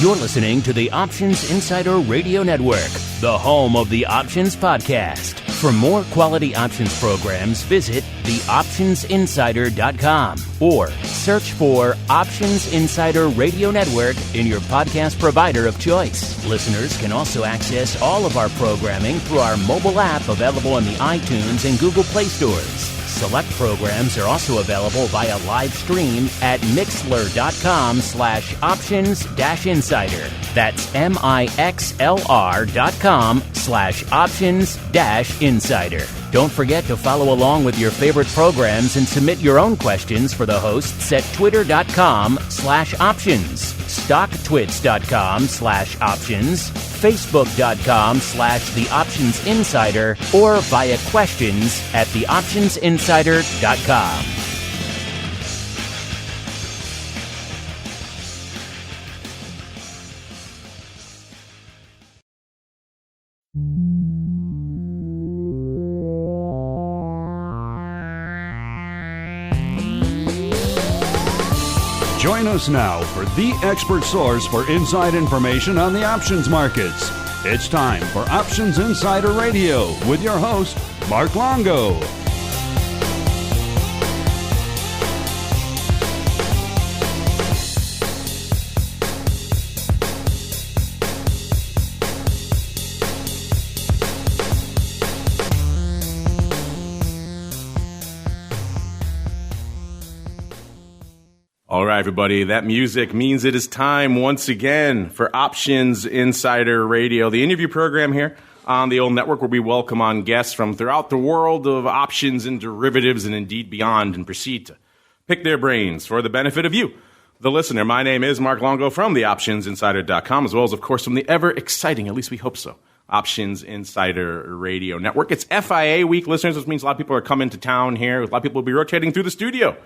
You're listening to the Options Insider Radio Network, the home of the Options Podcast. For more quality options programs, visit theoptionsinsider.com or search for Options Insider Radio Network in your podcast provider of choice. Listeners can also access all of our programming through our mobile app available in the iTunes and Google Play stores. Select programs are also available via live stream at mixlr.com/options-insider. That's mixlr.com/options-insider. Don't forget to follow along with your favorite programs and submit your own questions for the hosts at twitter.com/options, stocktwits.com/options, facebook.com/theoptionsinsider, or via questions at theoptionsinsider.com. Join us now for the expert source for inside information on the options markets. It's time for Options Insider Radio with your host, Mark Longo. All right, everybody, that music means it is time once again for Options Insider Radio, the interview program here on the old network where we welcome on guests from throughout the world of options and derivatives and indeed beyond and proceed to pick their brains for the benefit of you, the listener. My name is Mark Longo from theoptionsinsider.com, as well as, of course, from the ever-exciting, at least we hope so, Options Insider Radio Network. It's FIA week, listeners, which means a lot of people are coming to town here. A lot of people will be rotating through the studio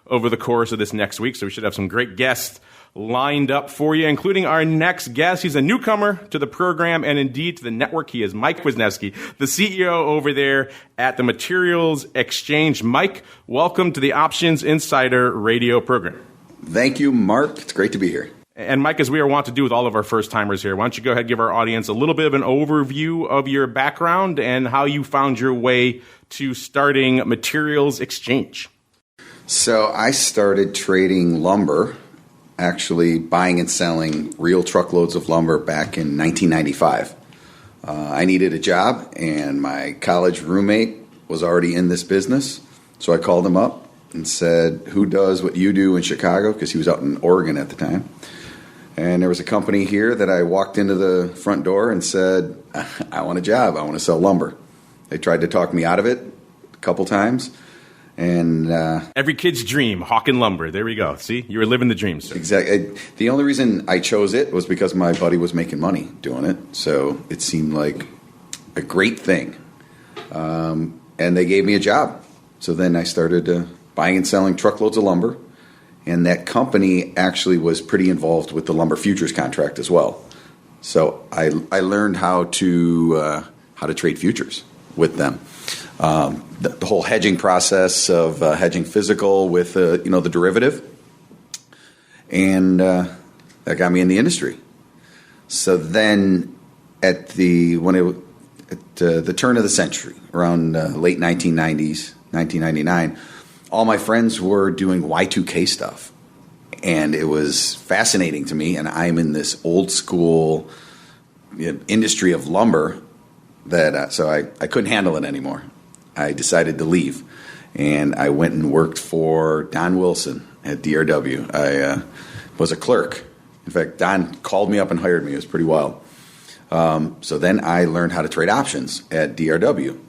over the course of this next week, so we should have some great guests lined up for you, including our next guest. He's a newcomer to the program and indeed to the network. He is Mike Wisnefski, the CEO over there at the MaterialsXchange. Mike, welcome to the Options Insider Radio program. Thank you, Mark. It's great to be here. And Mike, as we are wont to do with all of our first-timers here, why don't you go ahead and give our audience a little bit of an overview of your background and how you found your way to starting MaterialsXchange. So I started trading lumber, actually buying and selling real truckloads of lumber back in 1995. I needed a job, and my college roommate was already in this business. So I called him up and said, who does what you do in Chicago? Because he was out in Oregon at the time. And there was a company here that I walked into the front door and said, I want a job. I want to sell lumber. They tried to talk me out of it a couple times. And every kid's dream, hawking lumber. There we go. See, you were living the dream, sir. Exactly. The only reason I chose it was because my buddy was making money doing it. So it seemed like a great thing. And they gave me a job. So then I started buying and selling truckloads of lumber. And that company actually was pretty involved with the lumber futures contract as well. So I learned how to trade futures with them. The whole hedging process of hedging physical with the derivative, and that got me in the industry. So then, at the turn of the century, around late 1990s, 1999, all my friends were doing Y2K stuff, and it was fascinating to me. And I'm in this old school industry of lumber that so I couldn't handle it anymore. I decided to leave, and I went and worked for Don Wilson at DRW. I was a clerk. In fact, Don called me up and hired me. It was pretty wild. So then I learned how to trade options at DRW,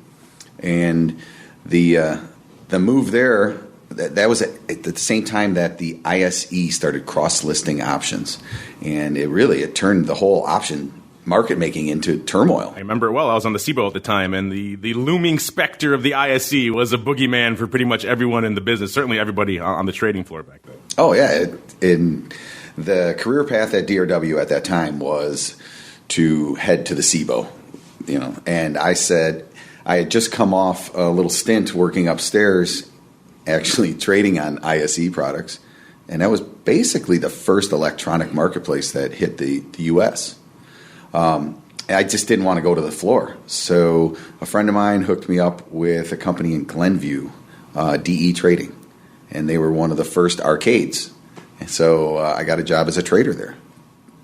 and the move there, that was at the same time that the ISE started cross-listing options, and it turned the whole option market making into turmoil. I remember it well. I was on the SIBO at the time, and the looming specter of the ISE was a boogeyman for pretty much everyone in the business, certainly everybody on the trading floor back then. Oh, yeah. The career path at DRW at that time was to head to the SIBO, and I said I had just come off a little stint working upstairs, actually trading on ISE products, And that was basically the first electronic marketplace that hit the U.S. I just didn't want to go to the floor. So a friend of mine hooked me up with a company in Glenview, DE Trading. And they were one of the first arcades. And so I got a job as a trader there,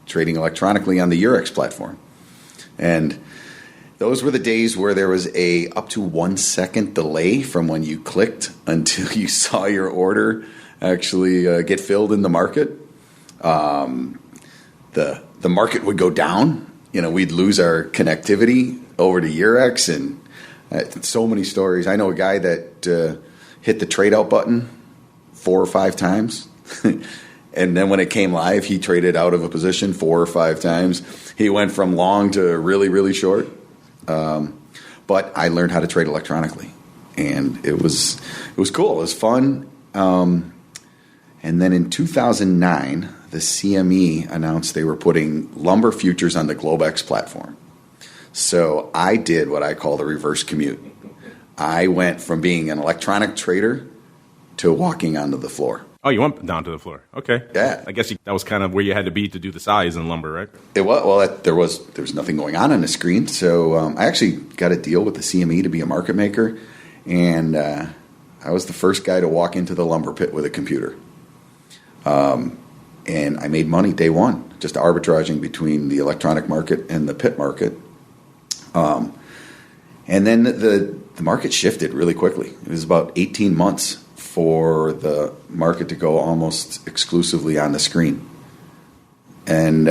trading electronically on the Eurex platform. And those were the days where there was a up to 1 second delay from when you clicked until you saw your order actually get filled in the market. The market would go down. We'd lose our connectivity over to Eurex, and so many stories. I know a guy that hit the trade out button 4 or 5 times. And then when it came live, he traded out of a position 4 or 5 times. He went from long to really, really short. But I learned how to trade electronically, and it was cool. It was fun. And then in 2009, the CME announced they were putting lumber futures on the Globex platform. So I did what I call the reverse commute. I went from being an electronic trader to walking onto the floor. Oh, you went down to the floor. Okay. Yeah. I guess that was kind of where you had to be to do the size in lumber, right? It was. Well, there was nothing going on the screen. So I actually got a deal with the CME to be a market maker. And I was the first guy to walk into the lumber pit with a computer. And I made money day one, just arbitraging between the electronic market and the pit market. And then the market shifted really quickly. It was about 18 months for the market to go almost exclusively on the screen. And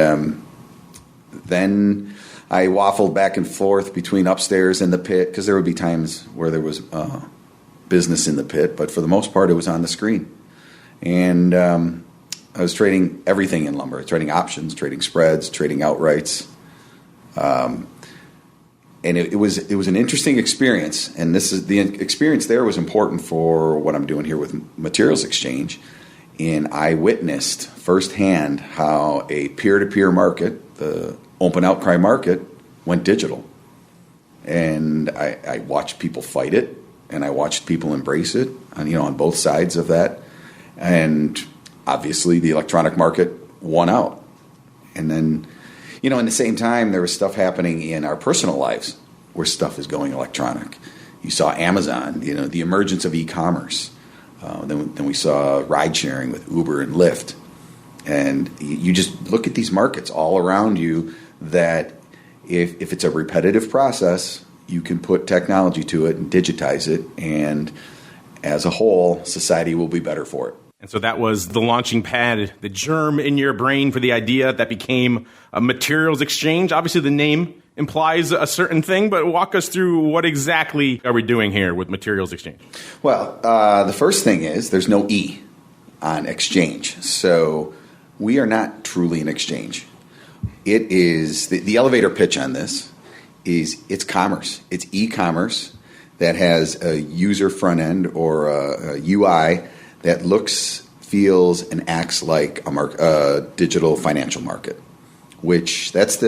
then I waffled back and forth between upstairs and the pit, because there would be times where there was business in the pit, but for the most part it was on the screen. And I was trading everything in lumber, trading options, trading spreads, trading outrights. And it was an interesting experience, and the experience there was important for what I'm doing here with MaterialsXchange. And I witnessed firsthand how a peer-to-peer market, the open outcry market, went digital. And I watched people fight it, and I watched people embrace it, on both sides of that. And obviously, the electronic market won out. And then, in the same time, there was stuff happening in our personal lives where stuff is going electronic. You saw Amazon, the emergence of e-commerce. Then we saw ride sharing with Uber and Lyft. And you just look at these markets all around you that if it's a repetitive process, you can put technology to it and digitize it. And as a whole, society will be better for it. And so that was the launching pad, the germ in your brain for the idea that became a MaterialsXchange. Obviously, the name implies a certain thing, but walk us through what exactly are we doing here with MaterialsXchange? Well, the first thing is there's no E on exchange. So we are not truly an exchange. It is the elevator pitch on this is it's commerce. It's e-commerce that has a user front end or a UI that looks, feels, and acts like a digital financial market, which that's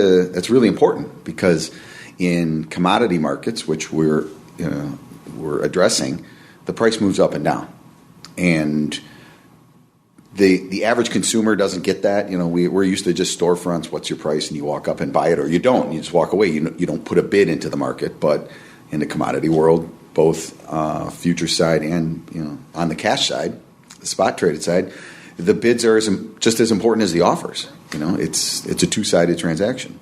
really important, because in commodity markets, which we're addressing, the price moves up and down, and the average consumer doesn't get that. We're used to just storefronts. What's your price? And you walk up and buy it, or you don't. You just walk away. You don't put a bid into the market. But in the commodity world, both future side and on the cash side, the spot traded side, the bids are just as important as the offers. It's a two-sided transaction.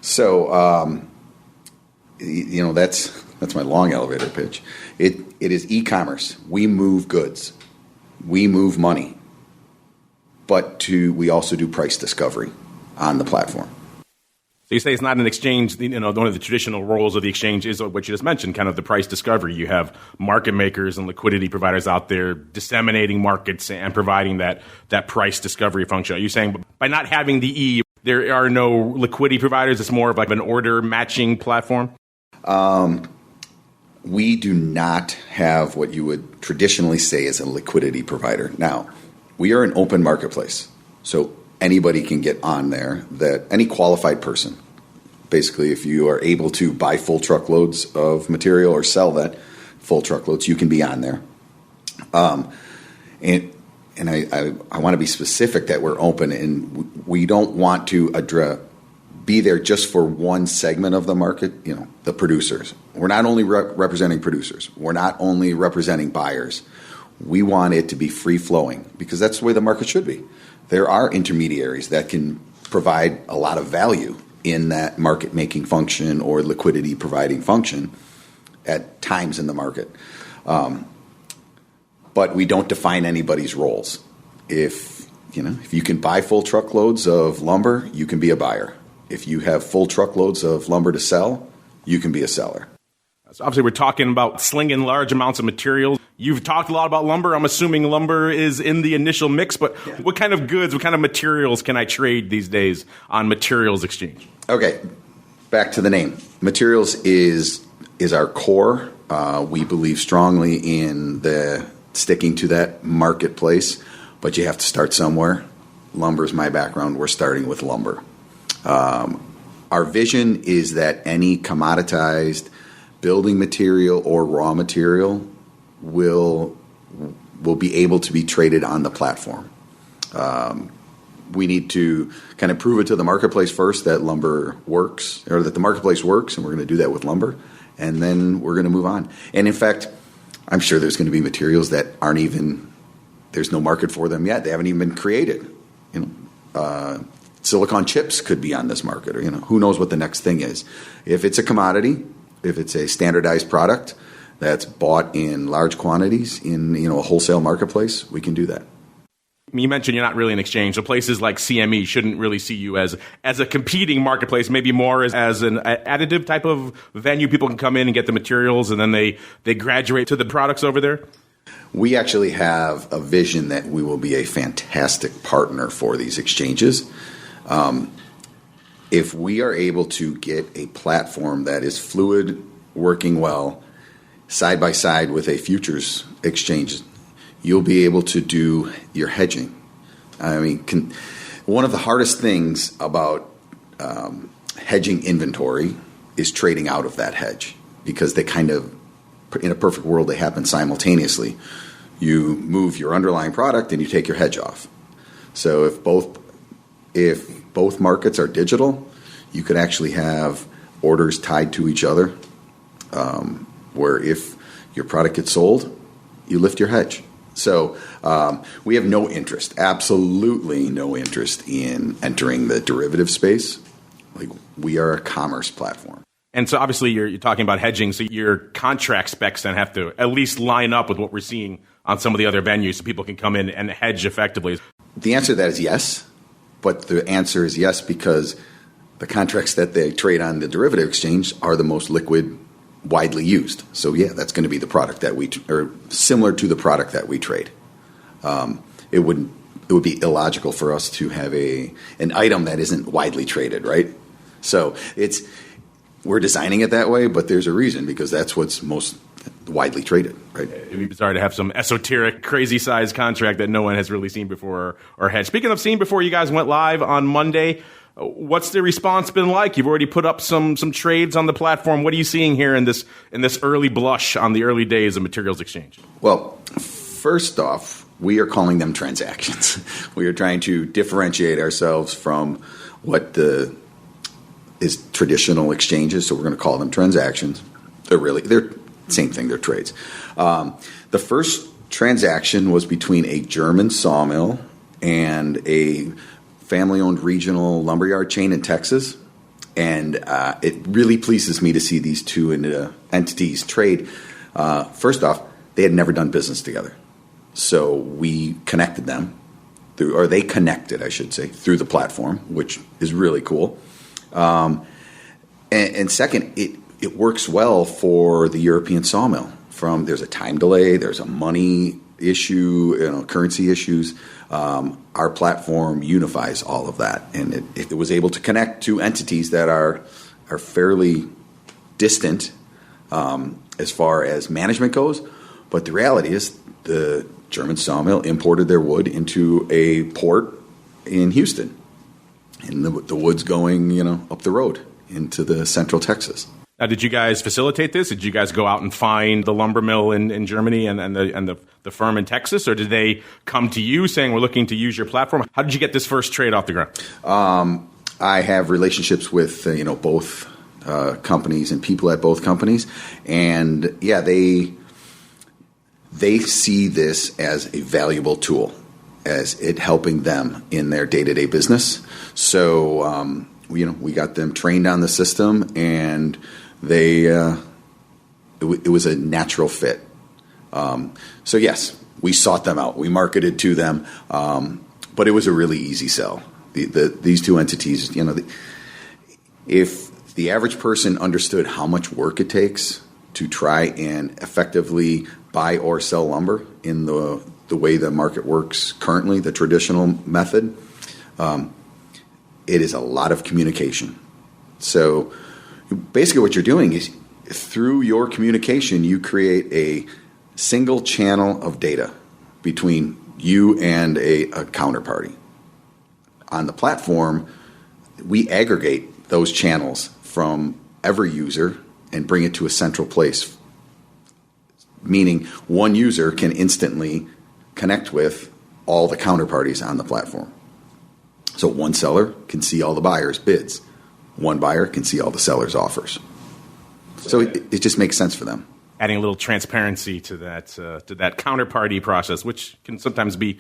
So that's my long elevator pitch. It is e-commerce. We move goods, we move money, but we also do price discovery on the platform. So you say it's not an exchange. One of the traditional roles of the exchange is what you just mentioned, kind of the price discovery. You have market makers and liquidity providers out there disseminating markets and providing that price discovery function. Are you saying by not having the E, there are no liquidity providers? It's more of like an order matching platform? We do not have what you would traditionally say is a liquidity provider. Now, we are an open marketplace, so anybody can get on there, that any qualified person. Basically, if you are able to buy full truckloads of material or sell that full truckloads, you can be on there. And and I want to be specific that we're open, and we don't want to be there just for one segment of the market, the producers. We're not only representing producers. We're not only representing buyers. We want it to be free-flowing because that's the way the market should be. There are intermediaries that can provide a lot of value in that market-making function or liquidity-providing function at times in the market. But we don't define anybody's roles. If you can buy full truckloads of lumber, you can be a buyer. If you have full truckloads of lumber to sell, you can be a seller. So obviously, we're talking about slinging large amounts of materials. You've talked a lot about lumber. I'm assuming lumber is in the initial mix, but What kind of goods, what kind of materials can I trade these days on MaterialsXchange? Okay, back to the name. Materials is our core. We believe strongly in sticking to that marketplace, but you have to start somewhere. Lumber is my background. We're starting with lumber. Our vision is that any commoditized building material or raw material will be able to be traded on the platform. We need to kind of prove it to the marketplace first that lumber works, or that the marketplace works, and we're going to do that with lumber, and then we're going to move on. And in fact, I'm sure there's going to be materials that there's no market for them yet. They haven't even been created. Silicon chips could be on this market, or who knows what the next thing is. If it's a commodity, if it's a standardized product that's bought in large quantities in a wholesale marketplace, we can do that. You mentioned you're not really an exchange, so places like CME shouldn't really see you as a competing marketplace, maybe more as an additive type of venue. People can come in and get the materials, and then they graduate to the products over there? We actually have a vision that we will be a fantastic partner for these exchanges. If we are able to get a platform that is fluid, working well, side by side with a futures exchange, you'll be able to do your hedging. I mean, one of the hardest things about hedging inventory is trading out of that hedge, because they kind of, in a perfect world, they happen simultaneously. You move your underlying product and you take your hedge off. So if both markets are digital, you could actually have orders tied to each other, where if your product gets sold, you lift your hedge. So we have no interest, absolutely no interest in entering the derivative space. Like, we are a commerce platform. And so obviously you're talking about hedging, so your contract specs then have to at least line up with what we're seeing on some of the other venues so people can come in and hedge effectively. The answer to that is yes, but the answer is yes because the contracts that they trade on the derivative exchange are the most liquid, widely used. So yeah, that's going to be the product that or similar to the product that we trade. It would be illogical for us to have an item that isn't widely traded, right? So we're designing it that way, but there's a reason, because that's what's most widely traded, right? It'd be bizarre to have some esoteric, crazy-sized contract that no one has really seen before or hedged. Speaking of seeing before, you guys went live on Monday. What's the response been like? You've already put up some trades on the platform. What are you seeing here in this early blush on the early days of MaterialsXchange? Well, first off, we are calling them transactions. We are trying to differentiate ourselves from what is traditional exchanges, so we're going to call them transactions. They're same thing, they're trades. The first transaction was between a German sawmill and a family-owned regional lumberyard chain in Texas, and it really pleases me to see these two entities trade. First off, they had never done business together, so we connected them, they connected, I should say, through the platform, which is really cool. And second, it works well for the European sawmill. There's a time delay, there's a money issue, currency issues. Our platform unifies all of that, and it was able to connect two entities that are fairly distant as far as management goes. But the reality is, the German sawmill imported their wood into a port in Houston, and the wood's going up the road into the central Texas. Now, did you guys facilitate this? Did you guys go out and find the lumber mill in Germany and the firm in Texas, or did they come to you saying we're looking to use your platform? How did you get this first trade off the ground? I have relationships with both companies and people at both companies, and yeah, they see this as a valuable tool, as it helping them in their day-to-day business. So we got them trained on the system, and it was a natural fit. So yes, we sought them out. We marketed to them, but it was a really easy sell. These two entities, if the average person understood how much work it takes to try and effectively buy or sell lumber in the way the market works currently, the traditional method, it is a lot of communication. So basically what you're doing is through your communication, you create a single channel of data between you and a counterparty. On the platform, we aggregate those channels from every user and bring it to a central place, meaning one user can instantly connect with all the counterparties on the platform. So one seller can see all the buyers' bids. One buyer can see all the sellers' offers. So it just makes sense for them. Adding a little transparency to that counterparty process, which can sometimes be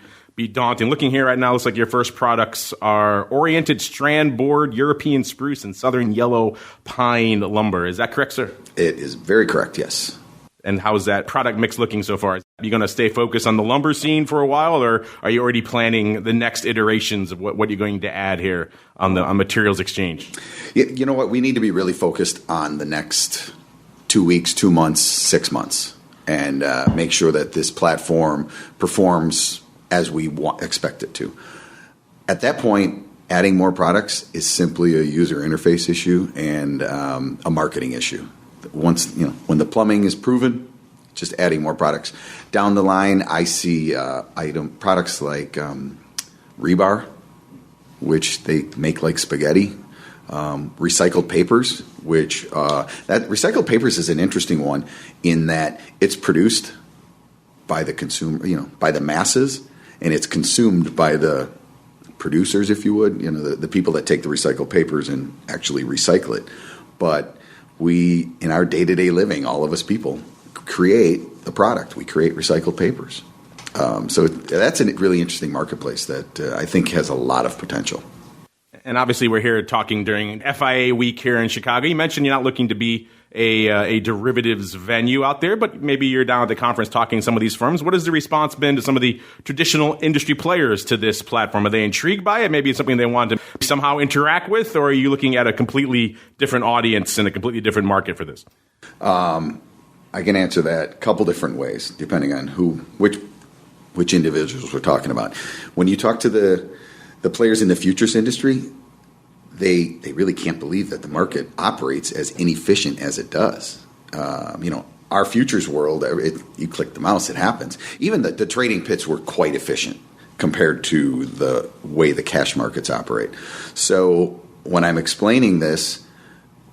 daunting. Looking here right now, looks like your first products are oriented strand board, European spruce, and southern yellow pine lumber. Is that correct, sir? It is very correct, yes. And how's that product mix looking so far? Are you going to stay focused on the lumber scene for a while, or are you already planning the next iterations of what you're going to add here on MaterialsXchange? You know what? We need to be really focused on the next 2 weeks, 2 months, 6 months, and make sure that this platform performs as we expect it to. At that point, adding more products is simply a user interface issue and a marketing issue. Once when the plumbing is proven, just adding more products. Down the line, I see products like rebar, which they make like spaghetti. Recycled papers, which that recycled papers is an interesting one in that it's produced by the consumer, by the masses, and it's consumed by the producers, if you would, the people that take the recycled papers and actually recycle it. But we, in our day-to-day living, all of us people create the product. We create recycled papers. So that's a really interesting marketplace that I think has a lot of potential. And obviously, we're here talking during FIA week here in Chicago. You mentioned you're not looking to be a derivatives venue out there, but maybe you're down at the conference talking to some of these firms. What has the response been to some of the traditional industry players to this platform? Are they intrigued by it? Maybe it's something they want to somehow interact with, or are you looking at a completely different audience and a completely different market for this? I can answer that a couple different ways, depending on which individuals we're talking about. When you talk to the players in the futures industry, they really can't believe that the market operates as inefficient as it does. Our futures world, you click the mouse, it happens. Even the trading pits were quite efficient compared to the way the cash markets operate. So when I'm explaining this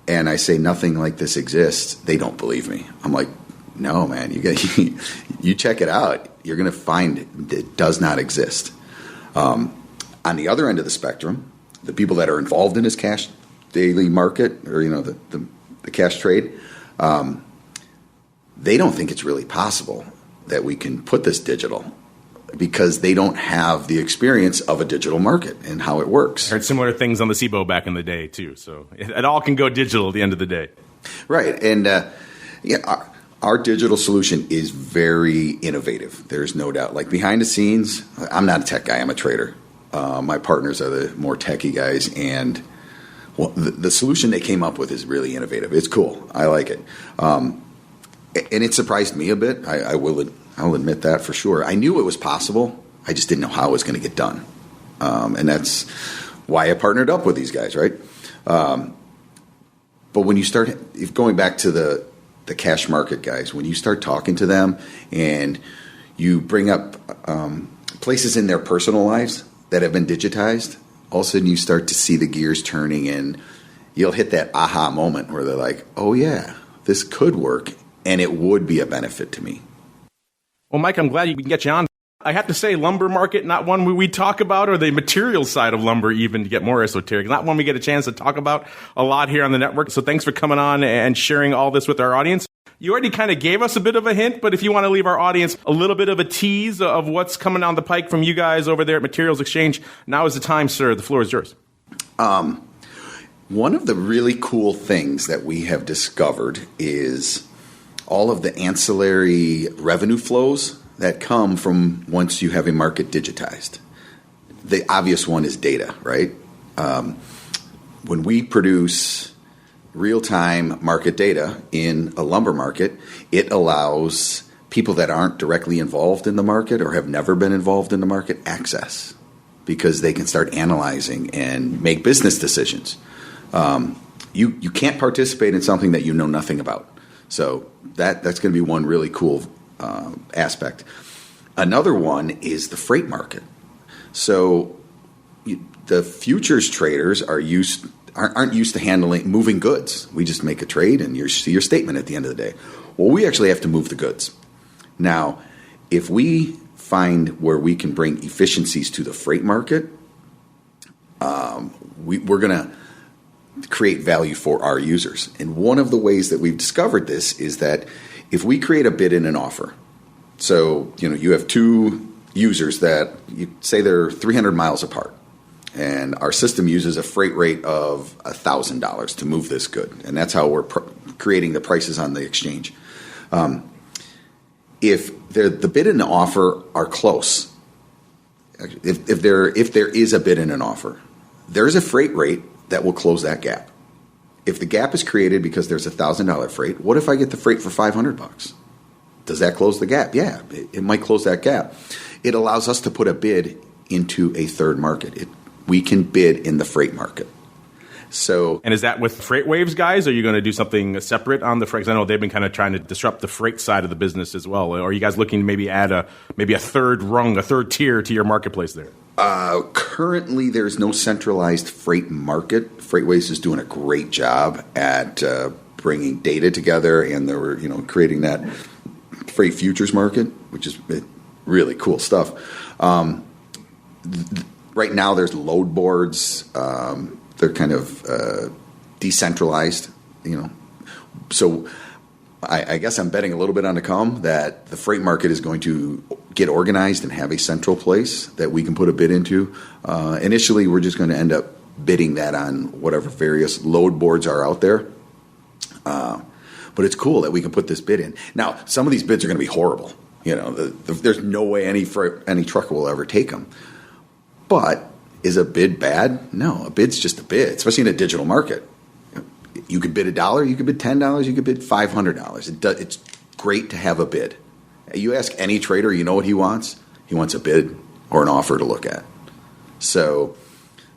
and I say nothing like this exists, they don't believe me. I'm like, no, man, you check it out. You're going to find it does not exist. On the other end of the spectrum, the people that are involved in this cash daily market or the cash trade, they don't think it's really possible that we can put this digital because they don't have the experience of a digital market and how it works. I heard similar things on the SIBO back in the day too, so it all can go digital at the end of the day. Right, and our digital solution is very innovative. There's no doubt. Like behind the scenes, I'm not a tech guy, I'm a trader. My partners are the more techie guys, and the solution they came up with is really innovative. It's cool. I like it, and it surprised me a bit. I'll admit that for sure. I knew it was possible. I just didn't know how it was going to get done, and that's why I partnered up with these guys, right? But when you start going back to the cash market guys, when you start talking to them and you bring up places in their personal lives that have been digitized, all of a sudden you start to see the gears turning, and you'll hit that aha moment where they're like, oh, yeah, this could work, and it would be a benefit to me. Well, Mike, I'm glad we can get you on. I have to say, lumber market, not one we talk about, or the materials side of lumber even, to get more esoteric, not one we get a chance to talk about a lot here on the network. So thanks for coming on and sharing all this with our audience. You already kind of gave us a bit of a hint, but if you want to leave our audience a little bit of a tease of what's coming down the pike from you guys over there at Materials Exchange, now is the time, sir. The floor is yours. One of the really cool things that we have discovered is all of the ancillary revenue flows that come from once you have a market digitized. The obvious one is data, right? When we produce real-time market data in a lumber market, it allows people that aren't directly involved in the market or have never been involved in the market access, because they can start analyzing and make business decisions. You can't participate in something that you know nothing about. So that's going to be one really cool aspect. Another one is the freight market. So the futures traders aren't used to moving goods. We just make a trade and you see your statement at the end of the day. Well, we actually have to move the goods. Now, if we find where we can bring efficiencies to the freight market, we're going to create value for our users. And one of the ways that we've discovered this is that if we create a bid and an offer, so you have two users that you say they're 300 miles apart, and our system uses a freight rate of $1,000 to move this good, and that's how we're creating the prices on the exchange. If the bid and the offer are close, if there is a bid and an offer, there's a freight rate that will close that gap. If the gap is created because there's $1,000 freight, what if I get the freight for $500? Does that close the gap? Yeah, it might close that gap. It allows us to put a bid into a third market. We can bid in the freight market. So, and is that with Freight Waves guys? Or are you going to do something separate on the freight? 'Cause I know they've been kind of trying to disrupt the freight side of the business as well. Or are you guys looking to maybe add a third rung, a third tier to your marketplace there? Currently, there's no centralized freight market. FreightWaves is doing a great job at bringing data together, and they're creating that freight futures market, which is really cool stuff. Right now, there's load boards. They're kind of decentralized, So I guess I'm betting a little bit on the come that the freight market is going to get organized and have a central place that we can put a bid into. Initially, we're just going to end up bidding that on whatever various load boards are out there. But it's cool that we can put this bid in. Now, some of these bids are going to be horrible. There's no way any trucker will ever take them. But is a bid bad? No, a bid's just a bid, especially in a digital market. You could bid $1, you could bid $10, you could bid $500. It's great to have a bid. You ask any trader, you know what he wants? He wants a bid or an offer to look at. So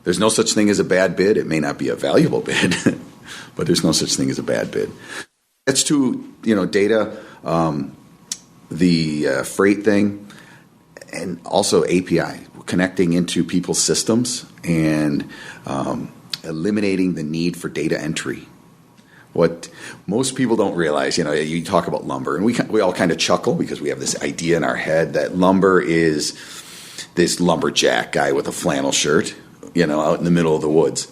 there's no such thing as a bad bid. It may not be a valuable bid, but there's no such thing as a bad bid. That's to data, the freight thing, and also API, connecting into people's systems and eliminating the need for data entry. What most people don't realize, you talk about lumber, and we all kind of chuckle because we have this idea in our head that lumber is this lumberjack guy with a flannel shirt, out in the middle of the woods.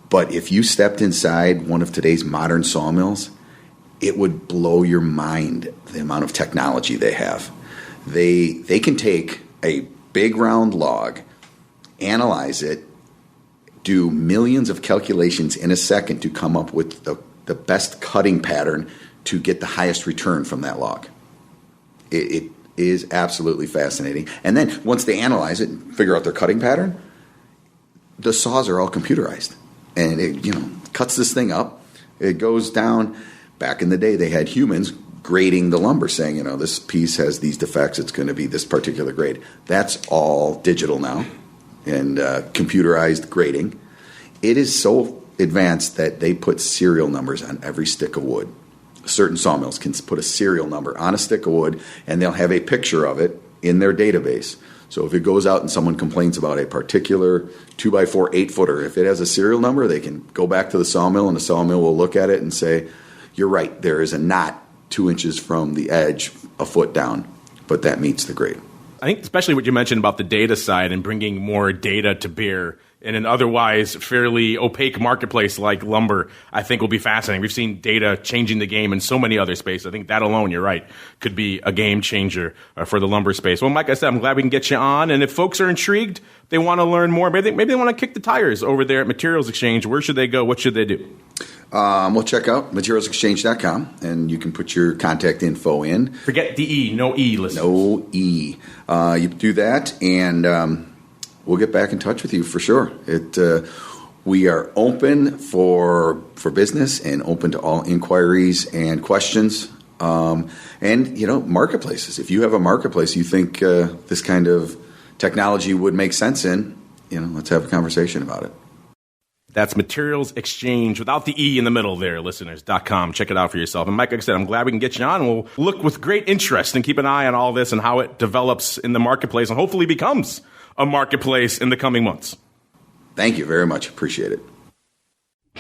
But if you stepped inside one of today's modern sawmills, it would blow your mind the amount of technology they have. They can take a big round log, analyze it, do millions of calculations in a second to come up with the best cutting pattern to get the highest return from that log. It is absolutely fascinating. And then once they analyze it and figure out their cutting pattern, the saws are all computerized. And it cuts this thing up. It goes down. Back in the day, they had humans grading the lumber, saying, this piece has these defects, it's going to be this particular grade. That's all digital now and computerized grading. It is so advanced that they put serial numbers on every stick of wood. Certain sawmills can put a serial number on a stick of wood, and they'll have a picture of it in their database. So if it goes out and someone complains about a particular 2x4 8-footer, if it has a serial number, they can go back to the sawmill, and the sawmill will look at it and say, you're right, there is a knot 2 inches from the edge, a foot down, but that meets the grade. I think especially what you mentioned about the data side and bringing more data to bear in an otherwise fairly opaque marketplace like lumber, I think will be fascinating. We've seen data changing the game in so many other spaces. I think that alone, you're right, could be a game changer for the lumber space. Well, Mike, I said, I'm glad we can get you on. And if folks are intrigued, they want to learn more, maybe they want to kick the tires over there at Materials Exchange. Where should they go? What should they do? We'll check out MaterialsXchange.com, and you can put your contact info in. Forget the E, no E, listeners. No E. You do that, and we'll get back in touch with you for sure. We are open for business and open to all inquiries and questions. And, marketplaces. If you have a marketplace you think this kind of technology would make sense in, let's have a conversation about it. That's Materials Exchange without the E in the middle there, listeners.com. Check it out for yourself. And Mike, like I said, I'm glad we can get you on. We'll look with great interest and keep an eye on all this and how it develops in the marketplace and hopefully becomes a marketplace in the coming months. Thank you very much. Appreciate it.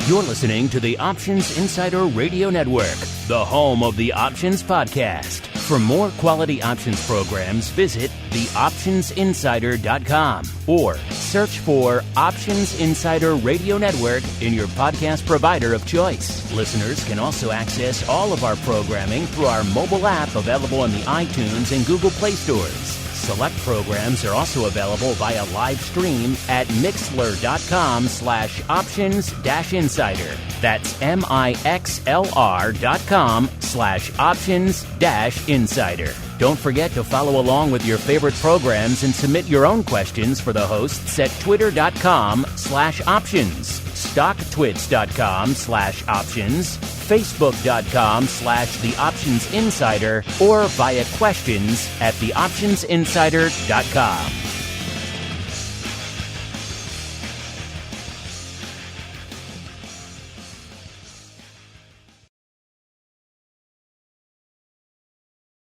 You're listening to the Options Insider Radio Network, the home of the Options Podcast. For more quality options programs, visit theoptionsinsider.com or search for Options Insider Radio Network in your podcast provider of choice. Listeners can also access all of our programming through our mobile app available in the iTunes and Google Play stores. Select programs are also available via live stream at mixlr.com/options-insider. That's mixlr.com/options-insider. Don't forget to follow along with your favorite programs and submit your own questions for the hosts at twitter.com/options, stocktwits.com/options, facebook.com/theoptionsinsider, or via questions at theoptionsinsider.com.